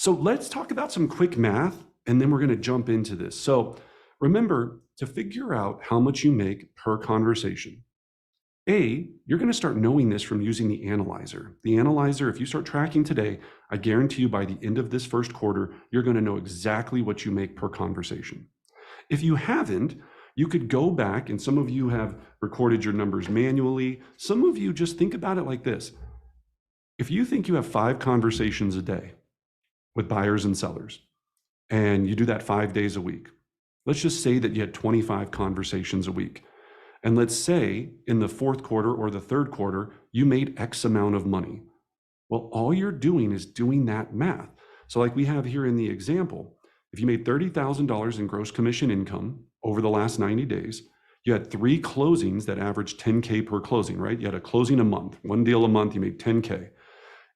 So let's talk about some quick math, and then we're going to jump into this. So remember to figure out how much you make per conversation. You're going to start knowing this from using the analyzer. The analyzer, if you start tracking today, I guarantee you by the end of this first quarter, you're going to know exactly what you make per conversation. If you haven't, you could go back, and some of you have recorded your numbers manually. Some of you just think about it like this. If you think you have 5 conversations a day with buyers and sellers, and you do that 5 days a week, let's just say that you had 25 conversations a week. And let's say in the fourth quarter or the third quarter, you made X amount of money. Well, all you're doing is doing that math. So like we have here in the example, if you made $30,000 in gross commission income over the last 90 days, you had 3 closings that averaged 10K per closing, right? You had a closing a month, 1 deal a month, you made 10K.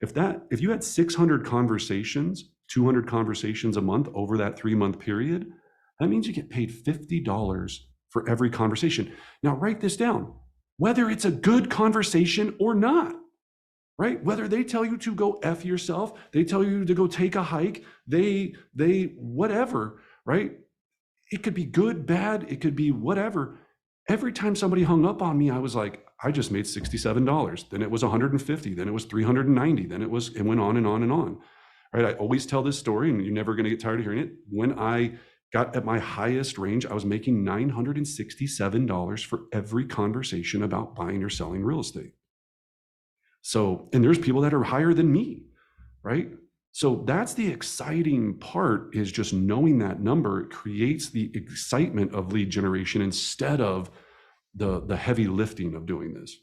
If you had 600 conversations, 200 conversations a month over that 3-month period, that means you get paid $50 for every conversation. Now write this down, whether it's a good conversation or not, right? Whether they tell you to go F yourself, they tell you to go take a hike, they whatever, right? It could be good, bad, it could be whatever. Every time somebody hung up on me, I was like, I just made $67. Then it was 150, then it was 390, then it went on and on and on, right? I always tell this story, and you're never gonna get tired of hearing it. When I got at my highest range, I was making $967 for every conversation about buying or selling real estate. So, and there's people that are higher than me, right? So that's the exciting part, is just knowing that number. It creates the excitement of lead generation instead of the heavy lifting of doing this.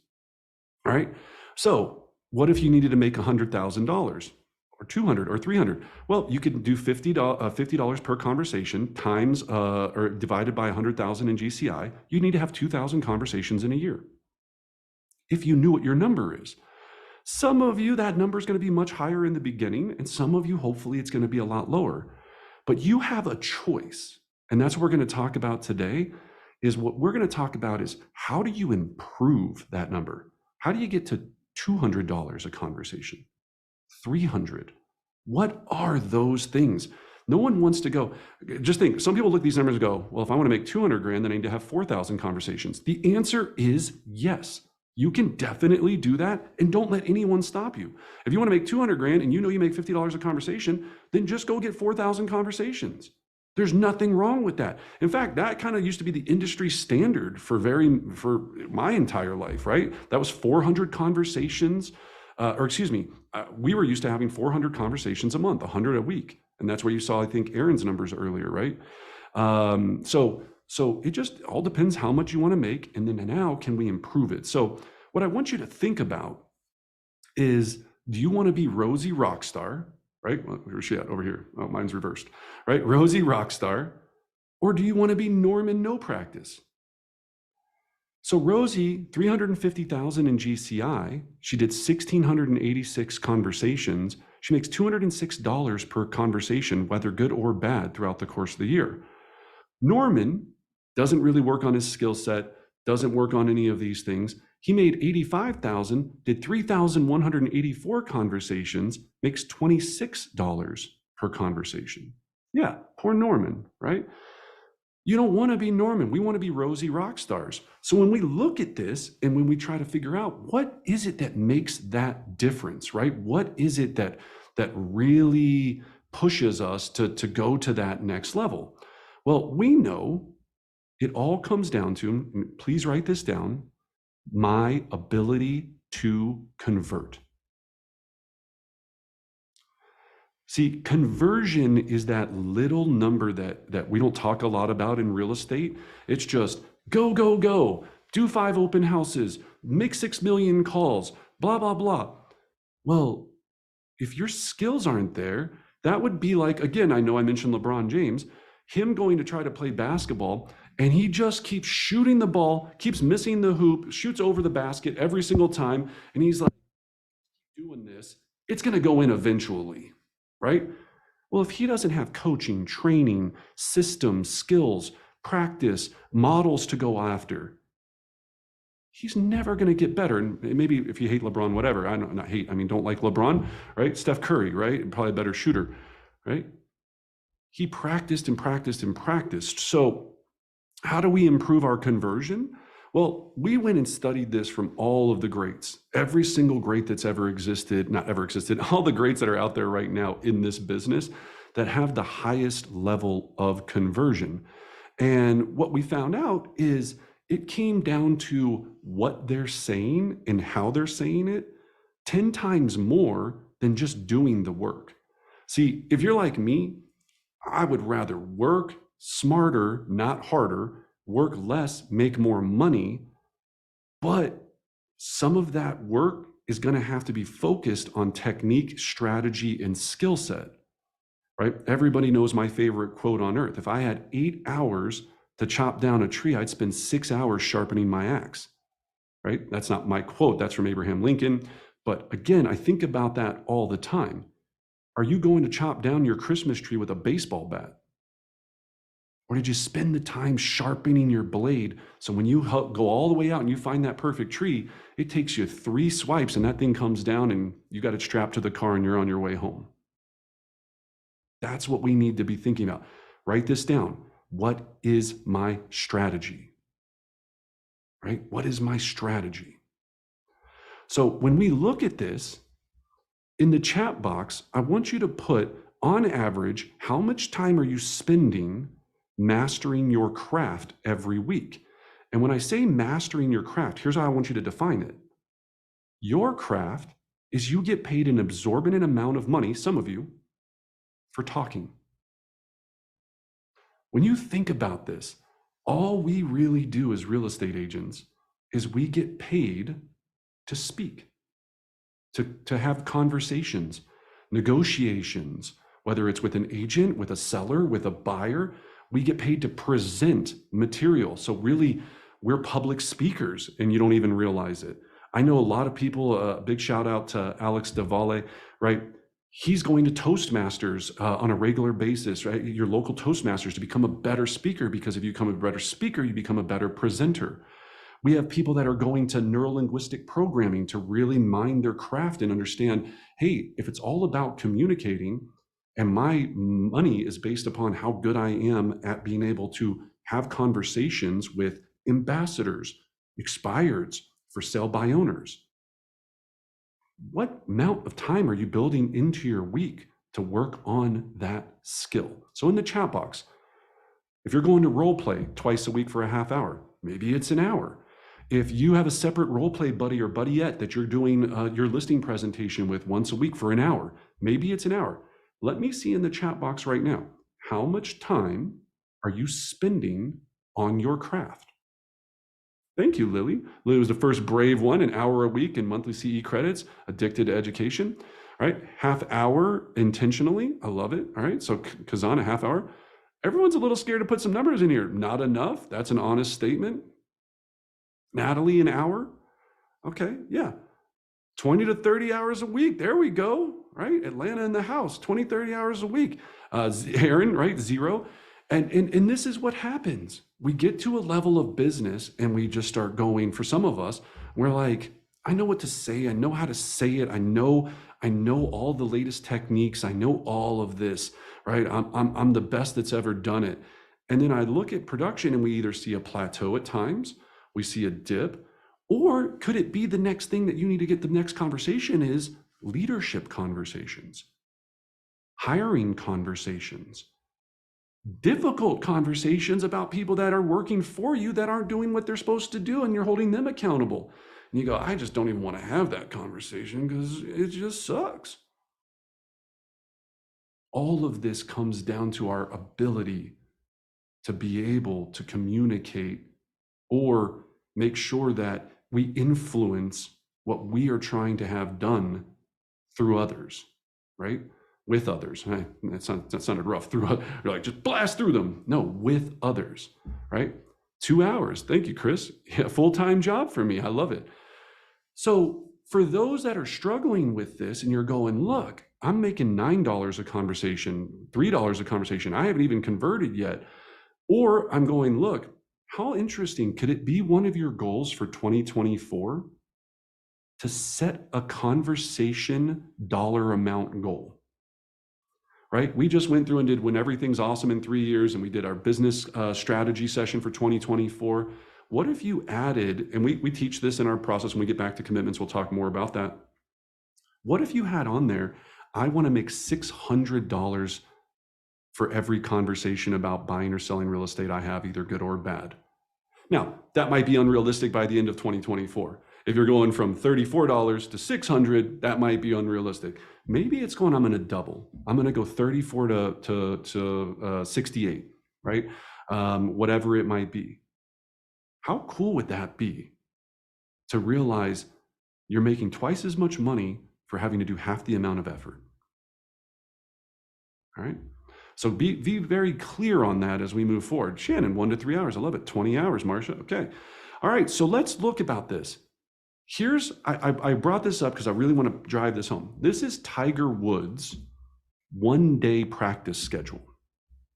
All right. So what if you needed to make $100,000 or 200 or 300? Well, you could do $50 per conversation times or divided by 100,000 in GCI. You need to have 2,000 conversations in a year. If you knew what your number is. Some of you, that number is going to be much higher in the beginning, and some of you, hopefully, it's going to be a lot lower. But you have a choice, and that's what we're going to talk about today. What we're going to talk about is how do you improve that number? How do you get to $200 a conversation? 300? What are those things? No one wants to go. Just think. Some people look at these numbers and go, "Well, if I want to make 200 grand, then I need to have 4,000 conversations." The answer is yes. You can definitely do that, and don't let anyone stop you. If you want to make 200 grand and you know you make $50 a conversation, then just go get 4,000 conversations. There's nothing wrong with that. In fact, that kind of used to be the industry standard for my entire life, right? That was 400 conversations, we were used to having 400 conversations a month, 100 a week. And that's where you saw, I think, Aaron's numbers earlier, right? So it just all depends how much you want to make, and then now can we improve it? So what I want you to think about is, do you want to be Rosie Rockstar, right? Well, where's she at? Over here. Oh, mine's reversed, right? Rosie Rockstar, or do you want to be Norman No Practice? So Rosie, 350,000 in GCI, she did 1,686 conversations. She makes $206 per conversation, whether good or bad, throughout the course of the year. Norman doesn't really work on his skill set, doesn't work on any of these things. He made 85,000, did 3,184 conversations, makes $26 per conversation. Yeah, poor Norman, right? You don't want to be Norman. We want to be Rosie Rockstars. So when we look at this and when we try to figure out what is it that makes that difference, right? What is it that really pushes us to go to that next level? Well, we know it all comes down to, and please write this down, my ability to convert. See, conversion is that little number that we don't talk a lot about in real estate. It's just go, go, go, do 5 open houses, make 6 million calls, blah, blah, blah. Well, if your skills aren't there, that would be like, again, I know I mentioned LeBron James, him going to try to play basketball, and he just keeps shooting the ball, keeps missing the hoop, shoots over the basket every single time, and he's like, doing this, it's going to go in eventually, right? Well, if he doesn't have coaching, training, systems, skills, practice, models to go after, he's never going to get better. And maybe if you hate LeBron, whatever, don't like LeBron, right? Steph Curry, right? Probably a better shooter. right? He practiced and practiced and practiced. So how do we improve our conversion? Well, we went and studied this from all of the greats, every single great that's ever existed, not ever existed, all the greats that are out there right now in this business that have the highest level of conversion. And what we found out is it came down to what they're saying and how they're saying it 10 times more than just doing the work. See, if you're like me, I would rather work smarter, not harder, work less, make more money. But some of that work is going to have to be focused on technique, strategy, and skill set, right? Everybody knows my favorite quote on earth. If I had 8 hours to chop down a tree, I'd spend 6 hours sharpening my axe, right? That's not my quote. That's from Abraham Lincoln. But again, I think about that all the time. Are you going to chop down your Christmas tree with a baseball bat? Or did you spend the time sharpening your blade so when you go all the way out and you find that perfect tree, it takes you 3 swipes and that thing comes down and you got it strapped to the car and you're on your way home? That's what we need to be thinking about. Write this down. What is my strategy? Right? What is my strategy? So when we look at this, in the chat box, I want you to put, on average, how much time are you spending mastering your craft every week? And when I say mastering your craft, here's how I want you to define it. Your craft is you get paid an exorbitant amount of money, some of you, for talking. When you think about this, all we really do as real estate agents is we get paid to speak, to have conversations, negotiations, whether it's with an agent, with a seller, with a buyer. We get paid to present material. So really, we're public speakers and you don't even realize it. I know a lot of people, a big shout out to Alex DeValle, right? He's going to Toastmasters on a regular basis, right? Your local Toastmasters to become a better speaker, because if you become a better speaker, you become a better presenter. We have people that are going to neurolinguistic programming to really mine their craft and understand, hey, if it's all about communicating and my money is based upon how good I am at being able to have conversations with ambassadors, expireds, for sale by owners, what amount of time are you building into your week to work on that skill? So in the chat box, if you're going to role play twice a week for a half hour, maybe it's an hour. If you have a separate role play buddy or buddyette that you're doing your listing presentation with once a week for an hour, maybe it's an hour. Let me see in the chat box right now, how much time are you spending on your craft? Thank you, Lily. Lily was the first brave one, an hour a week in monthly CE credits, addicted to education. All right, half hour intentionally. I love it. All right, so Kazan, a half hour. Everyone's a little scared to put some numbers in here. Not enough. That's an honest statement. Natalie, an hour. Okay, yeah. 20 to 30 hours a week. There we go, right? Atlanta in the house, 20, 30 hours a week. Aaron, right? 0. And this is what happens. We get to a level of business and we just start going, for some of us, we're like, I know what to say. I know how to say it. I know all the latest techniques. I know all of this, right? I'm the best that's ever done it. And then I look at production and we either see a plateau at times, we see a dip, or could it be the next thing that you need to get the next conversation is leadership conversations, hiring conversations, difficult conversations about people that are working for you that aren't doing what they're supposed to do and you're holding them accountable. And you go, I just don't even want to have that conversation because it just sucks. All of this comes down to our ability to be able to communicate or make sure that we influence what we are trying to have done through others, right? With others. That sounded rough. You're like, just blast through them. No, with others, right? 2 hours. Thank you, Chris. Yeah, full-time job for me. I love it. So for those that are struggling with this and you're going, look, I'm making $9 a conversation, $3 a conversation. I haven't even converted yet. Or I'm going, look, how interesting could it be one of your goals for 2024 to set a conversation dollar amount goal? right? We just went through and did When Everything's Awesome in 3 Years, and we did our business strategy session for 2024. What if you added, and we teach this in our process when we get back to commitments, we'll talk more about that. What if you had on there, I want to make $600 for every conversation about buying or selling real estate I have, either good or bad? Now, that might be unrealistic by the end of 2024. If you're going from $34 to $600, that might be unrealistic. Maybe it's going, I'm going to double. I'm going to go 34 to 68, right? Whatever it might be. How cool would that be to realize you're making twice as much money for having to do half the amount of effort? All right. So be very clear on that as we move forward. Shannon, 1 to 3 hours. I love it. 20 hours, Marcia. Okay. All right. So let's look about this. I brought this up because I really want to drive this home. This is Tiger Woods' 1-day practice schedule,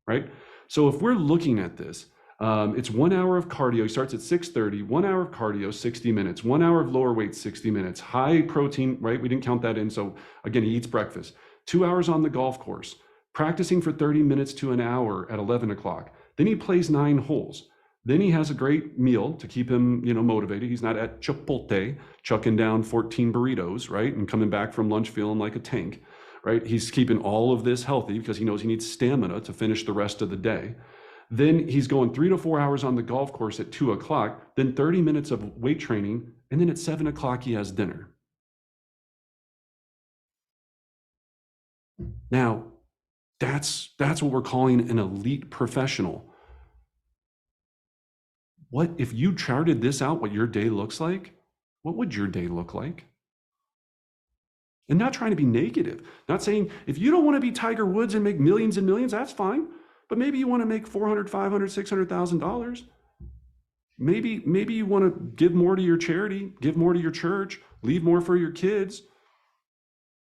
right? So if we're looking at this, it's 1 hour of cardio. He starts at 6:30, 1 hour of cardio, 60 minutes, 1 hour of lower weight, 60 minutes, high protein, right? We didn't count that in. So again, he eats breakfast, 2 hours on the golf course, practicing for 30 minutes to an hour at 11 o'clock. Then he plays 9 holes. Then he has a great meal to keep him, motivated. He's not at Chipotle chucking down 14 burritos, right? And coming back from lunch feeling like a tank, right? He's keeping all of this healthy because he knows he needs stamina to finish the rest of the day. Then he's going 3 to 4 hours on the golf course at 2 o'clock, then 30 minutes of weight training. And then at 7 o'clock, he has dinner. Now, that's what we're calling an elite professional. What if you charted this out, what your day looks like? What would your day look like? And not trying to be negative, not saying if you don't want to be Tiger Woods and make millions and millions, that's fine. But maybe you want to make $400,000, $500,000, $600,000. Maybe you want to give more to your charity, give more to your church, leave more for your kids.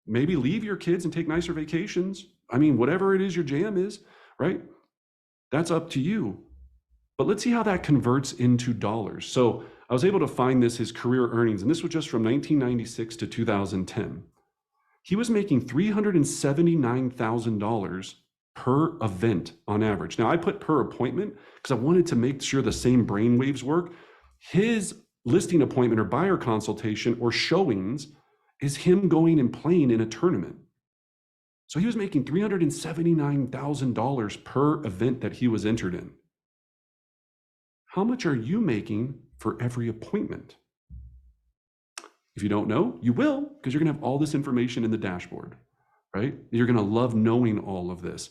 Maybe leave your kids and take nicer vacations. I mean, whatever it is your jam is, right? That's up to you. But let's see how that converts into dollars. So I was able to find his career earnings, and this was just from 1996 to 2010. He was making $379,000 per event on average. Now I put per appointment because I wanted to make sure the same brain waves work. His listing appointment or buyer consultation or showings is him going and playing in a tournament. So he was making $379,000 per event that he was entered in. How much are you making for every appointment? If you don't know, you will, because you're going to have all this information in the dashboard, right? You're going to love knowing all of this.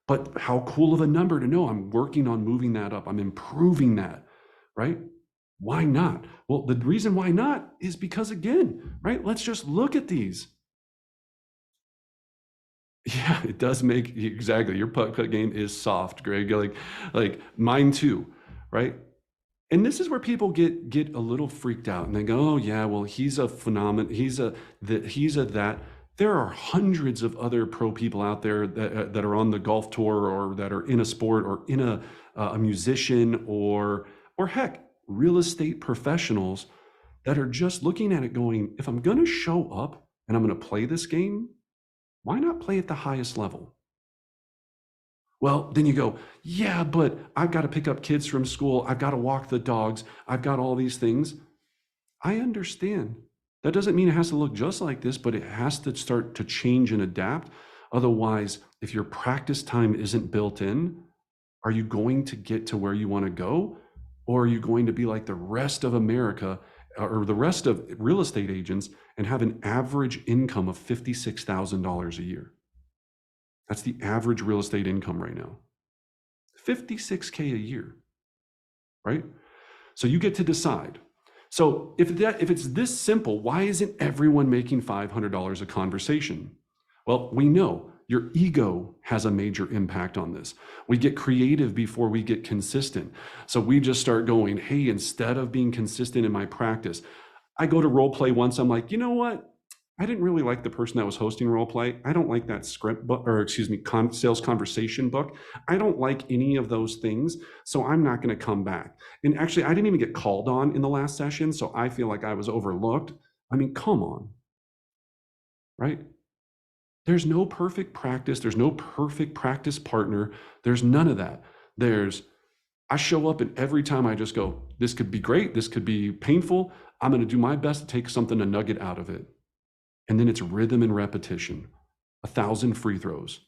But how cool of a number to know I'm working on moving that up. I'm improving that, right? Why not? Well, the reason why not is because, again, right? Let's just look at these. Yeah, it does make, exactly. Your putt game is soft, Greg. Like mine too, right? And this is where people get a little freaked out and they go, oh yeah, well, he's a phenomenon. He's a that. There are hundreds of other pro people out there that are on the golf tour or that are in a sport or in a musician or heck, real estate professionals that are just looking at it going, if I'm going to show up and I'm going to play this game, why not play at the highest level? Well, then you go, yeah, but I've got to pick up kids from school. I've got to walk the dogs. I've got all these things. I understand. That doesn't mean it has to look just like this, but it has to start to change and adapt. Otherwise, if your practice time isn't built in, are you going to get to where you want to go? Or are you going to be like the rest of America or the rest of real estate agents and have an average income of $56,000 a year? That's the average real estate income right now. $56K a year, right? So you get to decide. So if it's this simple, why isn't everyone making $500 a conversation? Well, we know your ego has a major impact on this. We get creative before we get consistent. So we just start going, hey, instead of being consistent in my practice, I go to role play once. I'm like, you know what? I didn't really like the person that was hosting role play. I don't like that script book, or excuse me, sales conversation book. I don't like any of those things. So I'm not going to come back. And actually, I didn't even get called on in the last session. So I feel like I was overlooked. I mean, come on, right? There's no perfect practice. There's no perfect practice partner. There's none of that. I show up and every time I just go, this could be great. This could be painful. I'm going to do my best to take something, a nugget out of it. And then it's rhythm and repetition, 1,000 free throws.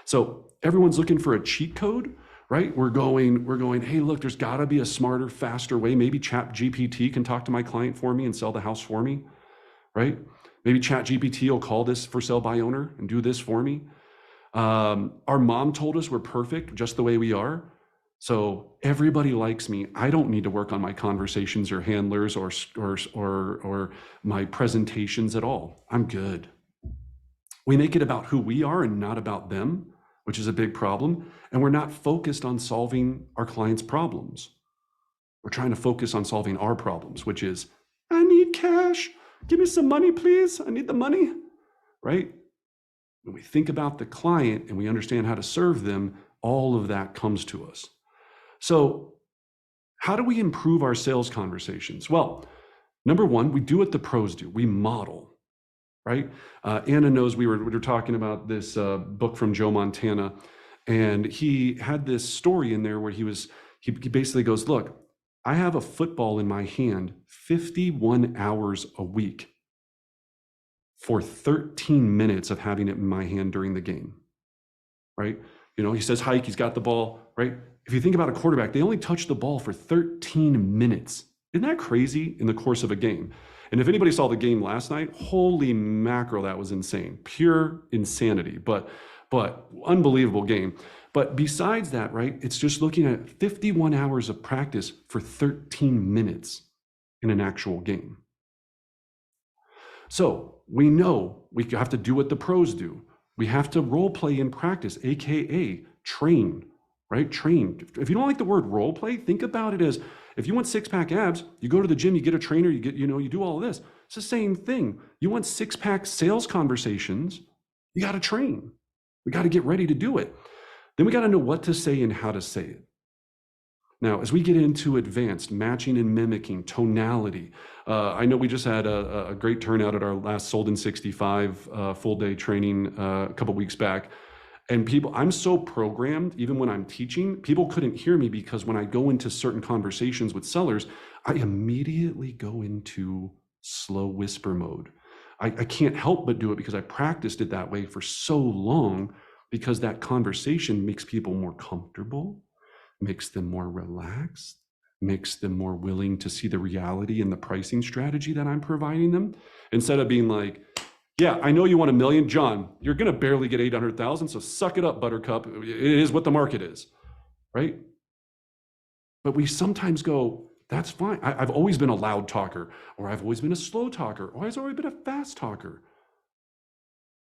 So everyone's looking for a cheat code, right? We're going, hey, look, there's got to be a smarter, faster way. Maybe Chat GPT can talk to my client for me and sell the house for me, right? Maybe Chat GPT will call this for sale by owner and do this for me. Our mom told us we're perfect just the way we are. So everybody likes me. I don't need to work on my conversations or handlers or my presentations at all. I'm good. We make it about who we are and not about them, which is a big problem. And we're not focused on solving our clients' problems. We're trying to focus on solving our problems, which is, I need cash. Give me some money, please. I need the money, right? When we think about the client and we understand how to serve them, all of that comes to us. So how do we improve our sales conversations? Well, number one, we do what the pros do. We model, right? Anna knows we were talking about this book from Joe Montana, and he had this story in there where he basically goes, look, I have a football in my hand 51 hours a week for 13 minutes of having it in my hand during the game, right? He says hike, he's got the ball, right? If you think about a quarterback, they only touch the ball for 13 minutes. Isn't that crazy in the course of a game? And if anybody saw the game last night, holy mackerel, that was insane. Pure insanity, but unbelievable game. But besides that, right, it's just looking at 51 hours of practice for 13 minutes in an actual game. So we know we have to do what the pros do. We have to role play in practice, AKA train, right? Train. If you don't like the word role play, think about it as, if you want six-pack abs, you go to the gym, you get a trainer, you do all of this. It's the same thing. You want six-pack sales conversations, you got to train. We got to get ready to do it. Then we got to know what to say and how to say it. Now, as we get into advanced matching and mimicking, tonality, I know we just had a great turnout at our last Sold in 65 full-day training a couple weeks back. And I'm so programmed, even when I'm teaching, people couldn't hear me because when I go into certain conversations with sellers, I immediately go into slow whisper mode. I can't help but do it because I practiced it that way for so long, because that conversation makes people more comfortable, makes them more relaxed, makes them more willing to see the reality and the pricing strategy that I'm providing them, instead of being like, yeah, I know you want $1 million. John, you're going to barely get 800,000. So suck it up, buttercup. It is what the market is, right? But we sometimes go, that's fine. I've always been a loud talker, or I've always been a slow talker, or I've always been a fast talker.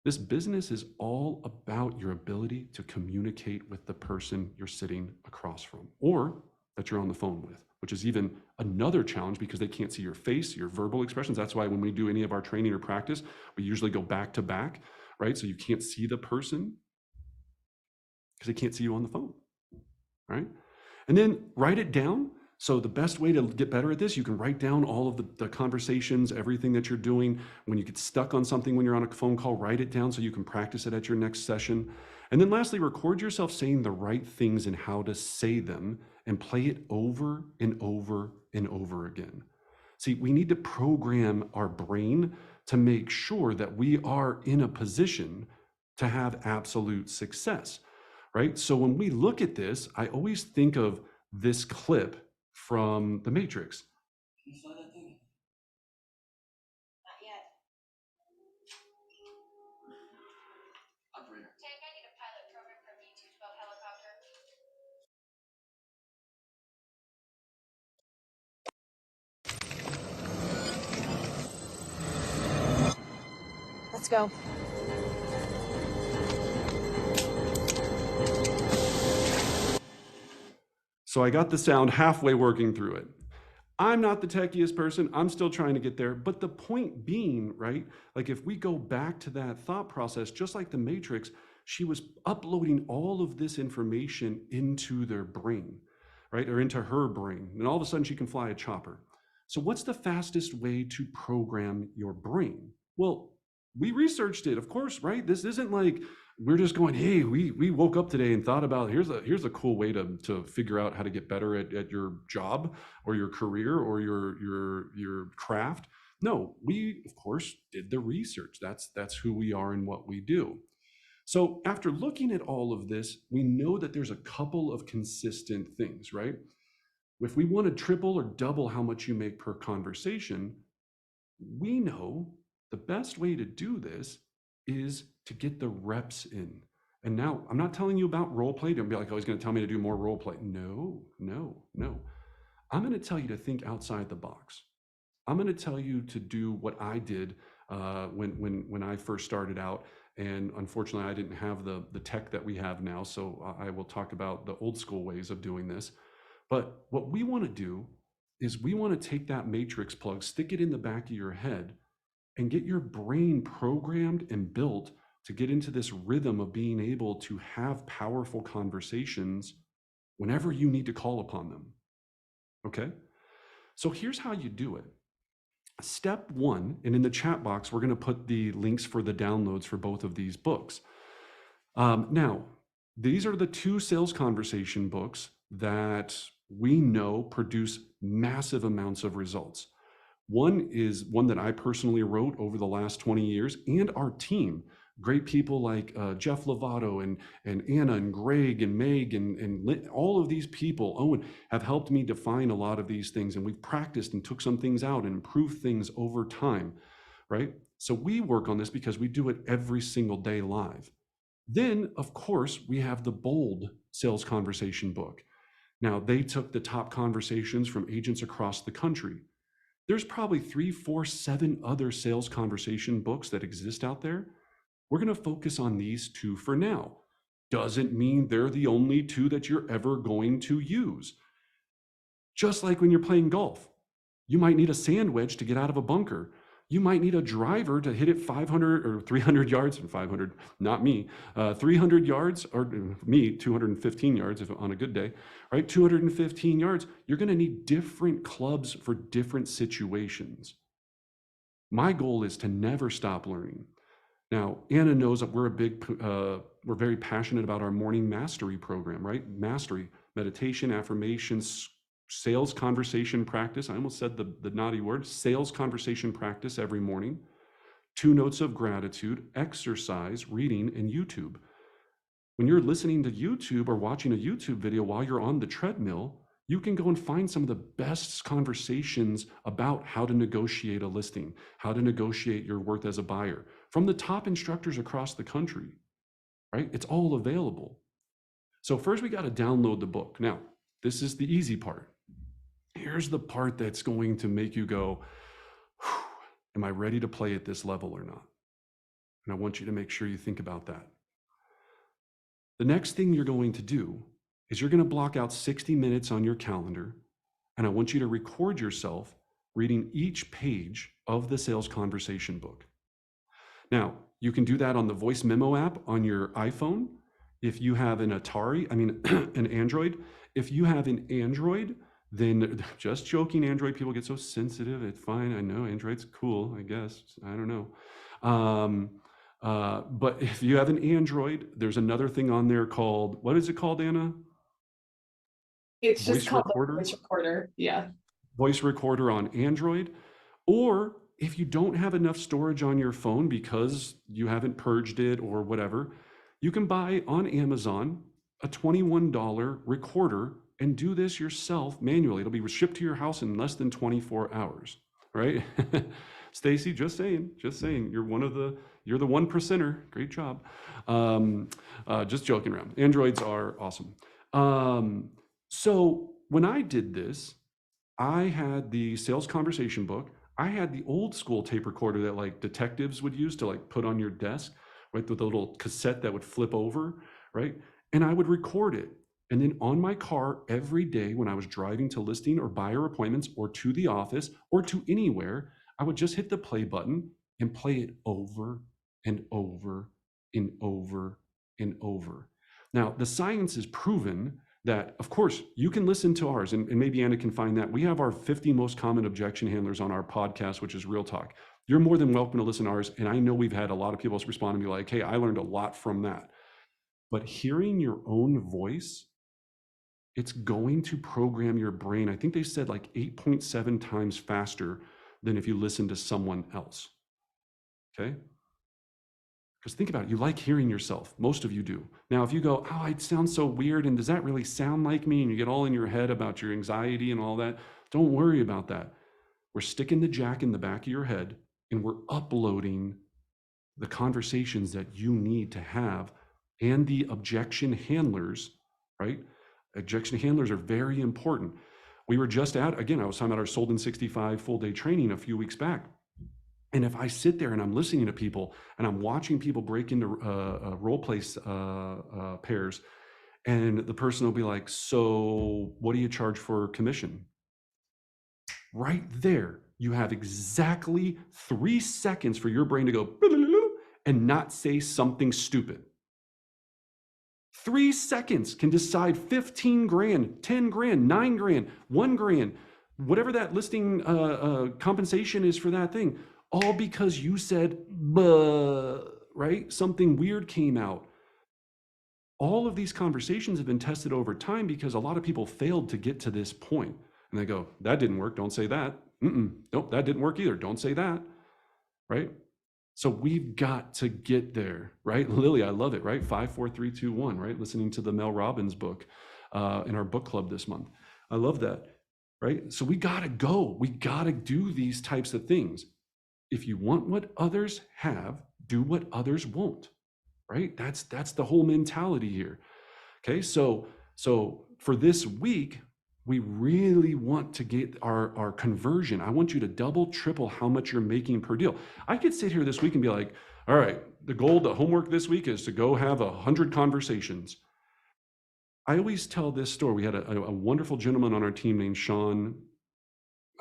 This business is all about your ability to communicate with the person you're sitting across from, or that you're on the phone with, which is even another challenge because they can't see your face, your verbal expressions. That's why when we do any of our training or practice, we usually go back to back, right? So you can't see the person because they can't see you on the phone, right? And then write it down. So the best way to get better at this, you can write down all of the conversations, everything that you're doing. When you get stuck on something when you're on a phone call, write it down so you can practice it at your next session. And then lastly, record yourself saying the right things and how to say them, and play it over and over and over again. See, we need to program our brain to make sure that we are in a position to have absolute success, right? So when we look at this, I always think of this clip from The Matrix. You saw that thing? Not yet. Operator. Tank, I need a pilot program for B-212 helicopter. Let's go. So I got the sound halfway working through it. I'm not the techiest person. I'm still trying to get there. But the point being, right, like if we go back to that thought process, just like the Matrix, she was uploading all of this information into their brain, right, or into her brain. And all of a sudden she can fly a chopper. So what's the fastest way to program your brain? Well, We researched it, of course, right? This isn't like we're just going, hey, we woke up today and thought about here's a cool way to figure out how to get better at your job or your career or your craft. No, we of course did the research. That's who we are and what we do. So after looking at all of this, we know that there's a couple of consistent things, right? If we want to triple or double how much you make per conversation, we know the best way to do this is to get the reps in. And now I'm not telling you about role play. Don't be like, oh, he's going to tell me to do more role play. No, no, no. I'm going to tell you to think outside the box. I'm going to tell you to do what I did when I first started out. And unfortunately, I didn't have the tech that we have now. So I will talk about the old school ways of doing this. But what we want to do is we want to take that matrix plug, stick it in the back of your head, and get your brain programmed and built to get into this rhythm of being able to have powerful conversations whenever you need to call upon them. Okay? So here's how you do it. Step one, and in the chat box, we're going to put the links for the downloads for both of these books. Now, these are the 2 sales conversation books that we know produce massive amounts of results. One is one that I personally wrote over the last 20 years, and our team, great people like Jeff Lovato and Anna and Greg and Meg and all of these people, Owen, have helped me define a lot of these things. And we've practiced and took some things out and improved things over time, right? So we work on this because we do it every single day live. Then, of course, we have the Bold Sales Conversation book. Now, they took the top conversations from agents across the country. There's probably 3, 4, 7 other sales conversation books that exist out there. We're going to focus on these 2 for now. Doesn't mean they're the only 2 that you're ever going to use. Just like when you're playing golf, you might need a sand wedge to get out of a bunker. You might need a driver to hit it 500 or 300 yards, and 500, not me, 300 yards, or me, 215 yards if on a good day, right? 215 yards. You're going to need different clubs for different situations. My goal is to never stop learning. Now, Anna knows that we're very passionate about our morning mastery program, right? Mastery, meditation, affirmations, sales conversation practice. I almost said the naughty word, sales conversation practice every morning, 2 notes of gratitude, exercise, reading, and YouTube. When you're listening to YouTube or watching a YouTube video while you're on the treadmill, you can go and find some of the best conversations about how to negotiate a listing, how to negotiate your worth as a buyer from the top instructors across the country, right? It's all available. So first we got to download the book. Now, this is the easy part. Here's the part that's going to make you go, am I ready to play at this level or not? And I want you to make sure you think about that. The next thing you're going to do is you're going to block out 60 minutes on your calendar, and I want you to record yourself reading each page of the sales conversation book. Now, you can do that on the voice memo app on your iPhone. If you have an an Android. If you have an Android, then just joking, Android people get so sensitive. It's fine. I know Android's cool, I guess. I don't know. But if you have an Android, there's another thing on there called, what is it called, Anna? It's just Voice called recorder? a voice recorder. Yeah. Voice recorder on Android. Or if you don't have enough storage on your phone because you haven't purged it or whatever, you can buy on Amazon a $21 recorder and do this yourself manually. It'll be shipped to your house in less than 24 hours, right? Stacy, just saying, you're the 1%er. Great job. Just joking around. Androids are awesome. So when I did this, I had the sales conversation book. I had the old school tape recorder that like detectives would use to like put on your desk, right? With the little cassette that would flip over, right? And I would record it. And then on my car every day when I was driving to listing or buyer appointments or to the office or to anywhere, I would just hit the play button and play it over and over and over and over. Now, the science is proven that, of course, you can listen to ours, and maybe Anna can find that. We have our 50 most common objection handlers on our podcast, which is Real Talk. You're more than welcome to listen to ours. And I know we've had a lot of people respond and be like, hey, I learned a lot from that. But hearing your own voice, it's going to program your brain. I think they said like 8.7 times faster than if you listen to someone else. Okay? Because think about it, you like hearing yourself. Most of you do. Now, if you go, oh, it sounds so weird, and does that really sound like me? And you get all in your head about your anxiety and all that, don't worry about that. We're sticking the jack in the back of your head, and we're uploading the conversations that you need to have and the objection handlers, right? Objection handlers are very important. We were just at, again, I was talking about our Sold in 65 full day training a few weeks back. And if I sit there and I'm listening to people and I'm watching people break into role play pairs, and the person will be like, so what do you charge for commission? Right there, you have exactly 3 seconds for your brain to go and not say something stupid. 3 seconds can decide 15 grand, 10 grand, 9 grand, 1 grand, whatever that listing compensation is for that thing, all because you said, right? Something weird came out. All of these conversations have been tested over time because a lot of people failed to get to this point. And they go, that didn't work, don't say that. Nope, that didn't work either, don't say that, right? So we've got to get there, right? Lily, I love it, right? 5, 4, 3, 2, 1, right? Listening to the Mel Robbins book in our book club this month. I love that, right? So we got to go. We got to do these types of things. If you want what others have, do what others won't, right? That's the whole mentality here. Okay, so for this week, we really want to get our conversion. I want you to double, triple how much you're making per deal. I could sit here this week and be like, all right, the homework this week is to go have 100 conversations. I always tell this story. We had a wonderful gentleman on our team named Sean.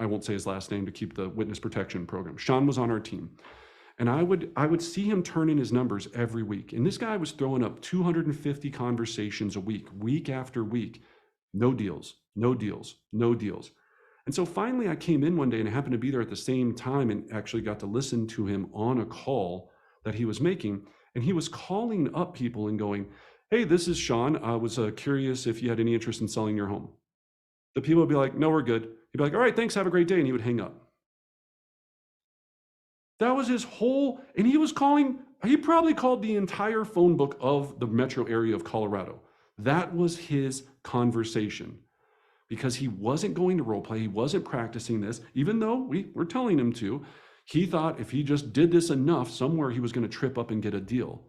I won't say his last name to keep the witness protection program. Sean was on our team. And I would see him turn in his numbers every week. And this guy was throwing up 250 conversations a week, week after week. No deals, no deals, no deals. And so finally I came in one day and I happened to be there at the same time and actually got to listen to him on a call that he was making. And he was calling up people and going, hey, this is Sean. I was curious if you had any interest in selling your home. The people would be like, no, we're good. He'd be like, all right, thanks, have a great day. And he would hang up. That was his whole, and he was calling, he probably called the entire phone book of the metro area of Colorado. That was his conversation because he wasn't going to role play. He wasn't practicing this, even though we were telling him to. He thought if he just did this enough, somewhere he was going to trip up and get a deal.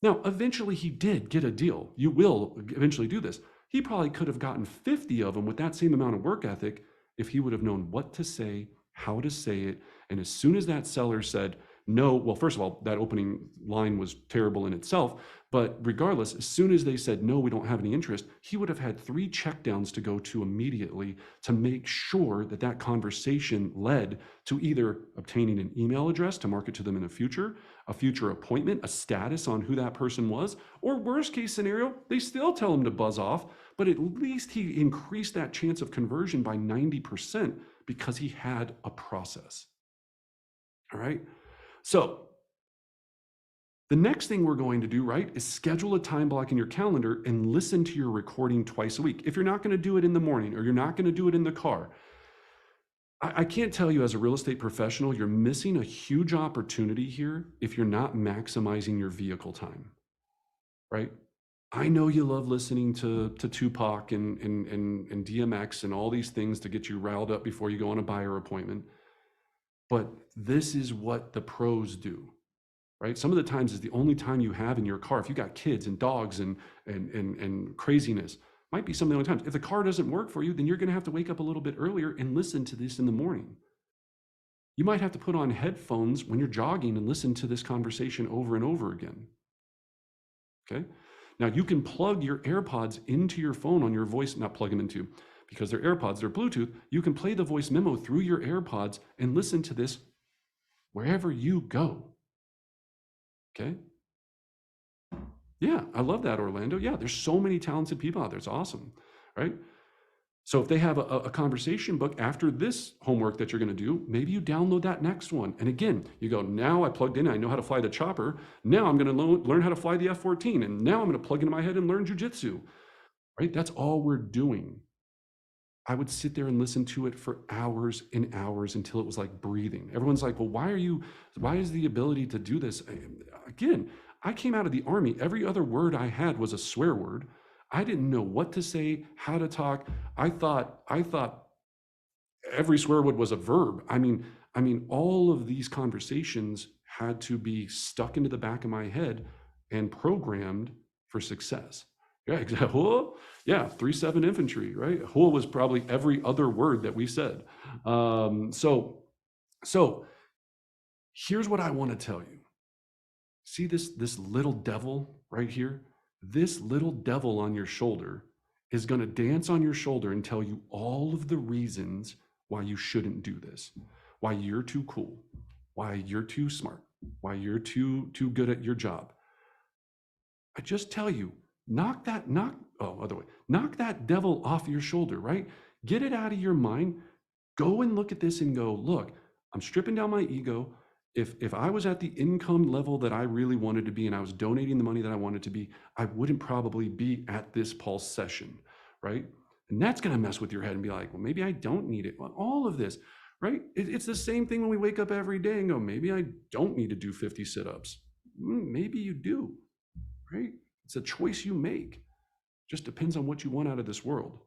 Now, eventually he did get a deal. You will eventually do this. He probably could have gotten 50 of them with that same amount of work ethic if he would have known what to say, how to say it. And as soon as that seller said, no, well, first of all, that opening line was terrible in itself. But regardless, as soon as they said, no, we don't have any interest, he would have had 3 checkdowns to go to immediately to make sure that that conversation led to either obtaining an email address to market to them in the future, a future appointment, a status on who that person was, or worst case scenario, they still tell him to buzz off, but at least he increased that chance of conversion by 90% because he had a process. All right. So the next thing we're going to do, right, is schedule a time block in your calendar and listen to your recording twice a week. If you're not going to do it in the morning or you're not going to do it in the car, I can't tell you as a real estate professional, you're missing a huge opportunity here if you're not maximizing your vehicle time, right? I know you love listening to Tupac and DMX and all these things to get you riled up before you go on a buyer appointment. But this is what the pros do, right? Some of the times is the only time you have in your car. If you got kids and dogs and craziness, might be some of the only times. If the car doesn't work for you, then you're going to have to wake up a little bit earlier and listen to this in the morning. You might have to put on headphones when you're jogging and listen to this conversation over and over again. Okay. Now you can plug your AirPods into your phone on your voice, not plug them into, because they're AirPods, they're Bluetooth. You can play the voice memo through your AirPods and listen to this wherever you go. Okay. Yeah, I love that, Orlando. Yeah, there's so many talented people out there. It's awesome, right? So if they have a conversation book after this homework that you're going to do, maybe you download that next one. And again, you go, now I plugged in, I know how to fly the chopper. Now I'm going to learn how to fly the F-14. And now I'm going to plug into my head and learn jujitsu, right? That's all we're doing. I would sit there and listen to it for hours and hours until it was like breathing. Everyone's like, well, why is the ability to do this? Again, I came out of the Army. Every other word I had was a swear word. I didn't know what to say, how to talk. I thought every swear word was a verb. I mean, all of these conversations had to be stuck into the back of my head and programmed for success. Yeah, exactly. Yeah, 3-7 infantry, right? Hua was probably every other word that we said. So here's what I want to tell you. See this little devil right here? This little devil on your shoulder is going to dance on your shoulder and tell you all of the reasons why you shouldn't do this, why you're too cool, why you're too smart, why you're too good at your job. I just tell you, knock that devil off your shoulder, right? Get it out of your mind. Go and look at this and go, look, I'm stripping down my ego. If I was at the income level that I really wanted to be and I was donating the money that I wanted to be, I wouldn't probably be at this pulse session, right? And that's going to mess with your head and be like, well, maybe I don't need it. Well, all of this, right? It's the same thing when we wake up every day and go, maybe I don't need to do 50 sit-ups. Maybe you do, right? It's a choice you make. Just depends on what you want out of this world.